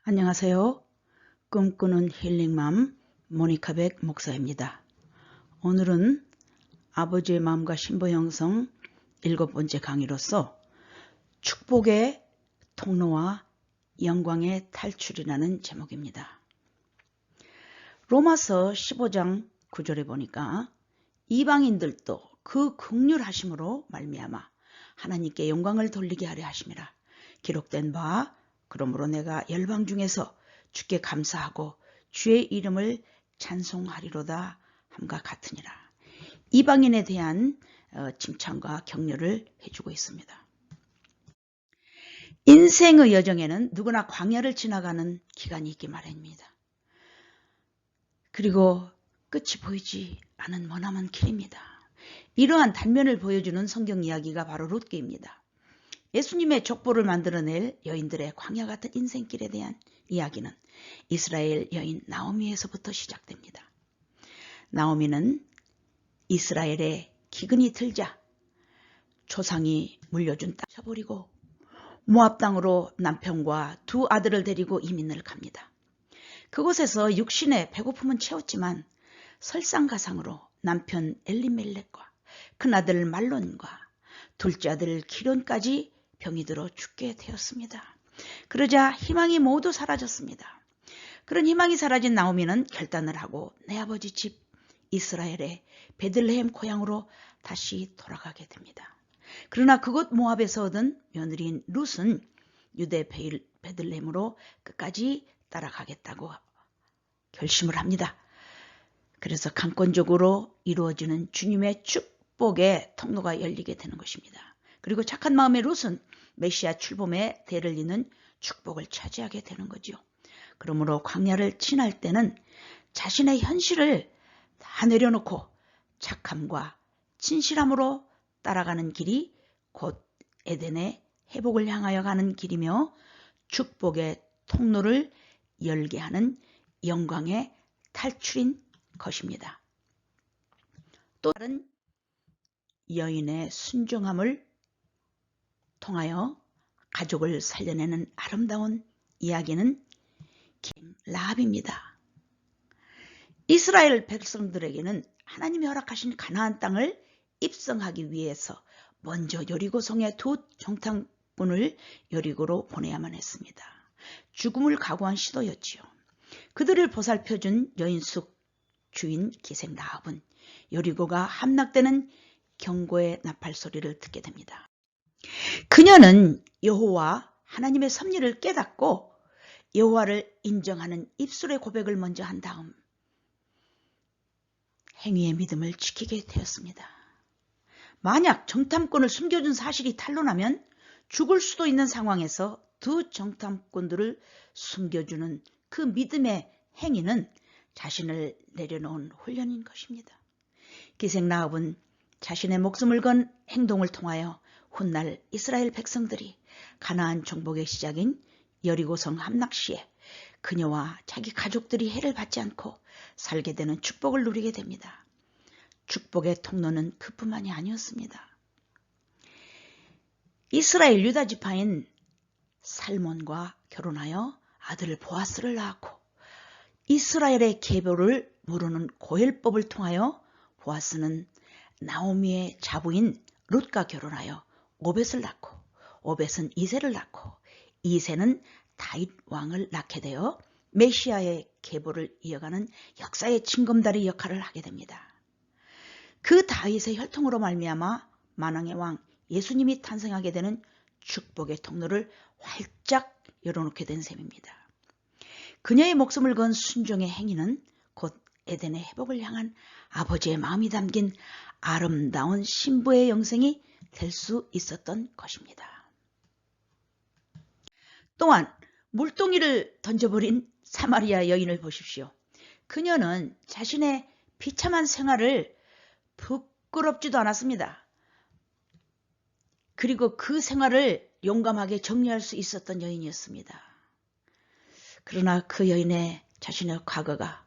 안녕하세요. 꿈꾸는 힐링맘 모니카백 목사입니다. 오늘은 아버지의 마음과 신부 형성 7번째 강의로서 축복의 통로와 영광의 탈출이라는 제목입니다. 로마서 15장 9절에 보니까 이방인들도 그 긍휼하심으로 말미암아 하나님께 영광을 돌리게 하려 하심이라. 기록된 바 그러므로 내가 열방 중에서 주께 감사하고 주의 이름을 찬송하리로다 함과 같으니라. 이방인에 대한 칭찬과 격려를 해주고 있습니다. 인생의 여정에는 누구나 광야를 지나가는 기간이 있기 마련입니다. 그리고 끝이 보이지 않은 머나먼 길입니다. 이러한 단면을 보여주는 성경 이야기가 바로 룻기입니다. 예수님의 족보를 만들어낼 여인들의 광야 같은 인생길에 대한 이야기는 이스라엘 여인 나오미에서부터 시작됩니다. 나오미는 이스라엘에 기근이 들자 조상이 물려준 땅을 쳐버리고 모압 땅으로 남편과 두 아들을 데리고 이민을 갑니다. 그곳에서 육신의 배고픔은 채웠지만 설상가상으로 남편 엘리멜렉과 큰아들 말론과 둘째 아들 기론까지 병이 들어 죽게 되었습니다. 그러자 희망이 모두 사라졌습니다. 그런 희망이 사라진 나오미는 결단을 하고 내 아버지 집 이스라엘의 베들레헴 고향으로 다시 돌아가게 됩니다. 그러나 그곳 모압에서 얻은 며느리인 룻은 유대 베들레헴으로 끝까지 따라가겠다고 결심을 합니다. 그래서 강권적으로 이루어지는 주님의 축복의 통로가 열리게 되는 것입니다. 그리고 착한 마음의 룻은 메시아 출범의 대를 잇는 축복을 차지하게 되는 거죠. 그러므로 광야를 지날 때는 자신의 현실을 다 내려놓고 착함과 진실함으로 따라가는 길이 곧 에덴의 회복을 향하여 가는 길이며 축복의 통로를 열게 하는 영광의 탈출인 것입니다. 또 다른 여인의 순종함을 통하여 가족을 살려내는 아름다운 이야기는 라합입니다. 이스라엘 백성들에게는 하나님이 허락하신 가나안 땅을 입성하기 위해서 먼저 여리고성의 두 정탐꾼을 여리고로 보내야만 했습니다. 죽음을 각오한 시도였지요. 그들을 보살펴준 여인숙 주인 기생 라합은 여리고가 함락되는 경고의 나팔 소리를 듣게 됩니다. 그녀는 여호와 하나님의 섭리를 깨닫고 여호와를 인정하는 입술의 고백을 먼저 한 다음 행위의 믿음을 지키게 되었습니다. 만약 정탐꾼을 숨겨준 사실이 탄로나면 죽을 수도 있는 상황에서 두 정탐꾼들을 숨겨주는 그 믿음의 행위는 자신을 내려놓은 훈련인 것입니다. 기생 라합은 자신의 목숨을 건 행동을 통하여 훗날 이스라엘 백성들이 가나안 정복의 시작인 여리고성 함락 시에 그녀와 자기 가족들이 해를 받지 않고 살게 되는 축복을 누리게 됩니다. 축복의 통로는 그뿐만이 아니었습니다. 이스라엘 유다 지파인 살몬과 결혼하여 아들 보아스를 낳았고 이스라엘의 계보를 모르는 고혈법을 통하여 보아스는 나오미의 자부인 룻과 결혼하여 오벳을 낳고 오벳은 이새를 낳고 이새는 다윗 왕을 낳게 되어 메시아의 계보를 이어가는 역사의 징검다리 역할을 하게 됩니다. 그 다윗의 혈통으로 말미암아 만왕의 왕 예수님이 탄생하게 되는 축복의 통로를 활짝 열어놓게 된 셈입니다. 그녀의 목숨을 건 순종의 행위는 곧 에덴의 회복을 향한 아버지의 마음이 담긴 아름다운 신부의 영생이 될 수 있었던 것입니다. 또한 물동이를 던져버린 사마리아 여인을 보십시오. 그녀는 자신의 비참한 생활을 부끄럽지도 않았습니다. 그리고 그 생활을 용감하게 정리할 수 있었던 여인이었습니다. 그러나 그 여인의 자신의 과거가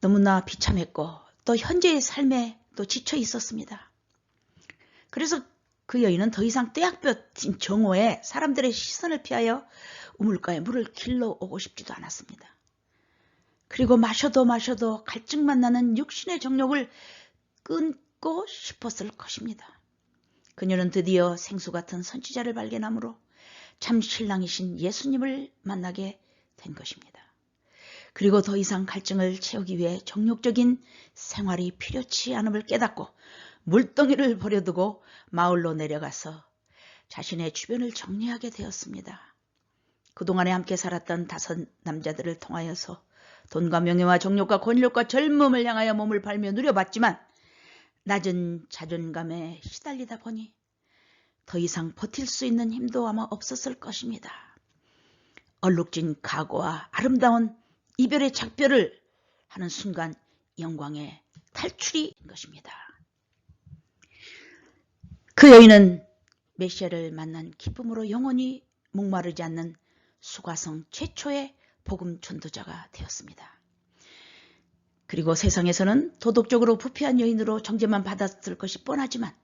너무나 비참했고 또 현재의 삶에 또 지쳐 있었습니다. 그래서 그 여인은 더 이상 떼약볕인 정오에 사람들의 시선을 피하여 우물가에 물을 길러 오고 싶지도 않았습니다. 그리고 마셔도 갈증만 나는 육신의 정욕을 끊고 싶었을 것입니다. 그녀는 드디어 생수 같은 선지자를 발견함으로 참 신랑이신 예수님을 만나게 된 것입니다. 그리고 더 이상 갈증을 채우기 위해 정욕적인 생활이 필요치 않음을 깨닫고 물동이를 버려두고 마을로 내려가서 자신의 주변을 정리하게 되었습니다. 그동안에 함께 살았던 5 남자들을 통하여서 돈과 명예와 정욕과 권력과 젊음을 향하여 몸을 팔며 누려봤지만 낮은 자존감에 시달리다 보니 더 이상 버틸 수 있는 힘도 아마 없었을 것입니다. 얼룩진 각오와 아름다운 이별의 작별을 하는 순간 영광의 탈출이 된 것입니다. 그 여인은 메시아를 만난 기쁨으로 영원히 목마르지 않는 수가성 최초의 복음 전도자가 되었습니다. 그리고 세상에서는 도덕적으로 부패한 여인으로 정죄만 받았을 것이 뻔하지만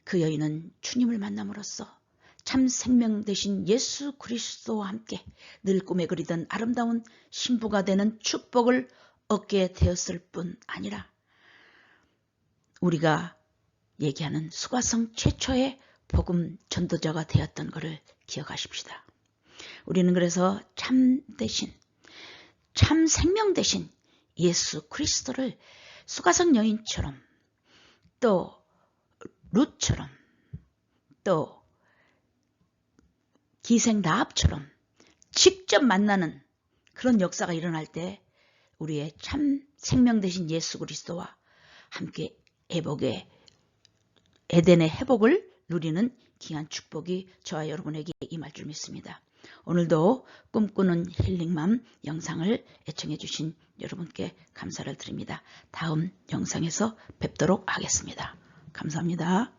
그 여인은 주님을 만남으로써 참 생명 되신 예수 그리스도와 함께 늘 꿈에 그리던 아름다운 신부가 되는 축복을 얻게 되었을 뿐 아니라 우리가 얘기하는 수가성 최초의 복음 전도자가 되었던 것을 기억하십시다. 우리는 그래서 참 대신, 참 생명 되신 예수 그리스도를 수가성 여인처럼 또 룻처럼 또 기생 라합처럼 직접 만나는 그런 역사가 일어날 때 우리의 참 생명 되신 예수 그리스도와 함께 에덴의 회복을 누리는 귀한 축복이 저와 여러분에게 임할 줄 믿습니다. 오늘도 꿈꾸는 힐링맘 영상을 애청해 주신 여러분께 감사를 드립니다. 다음 영상에서 뵙도록 하겠습니다. 감사합니다.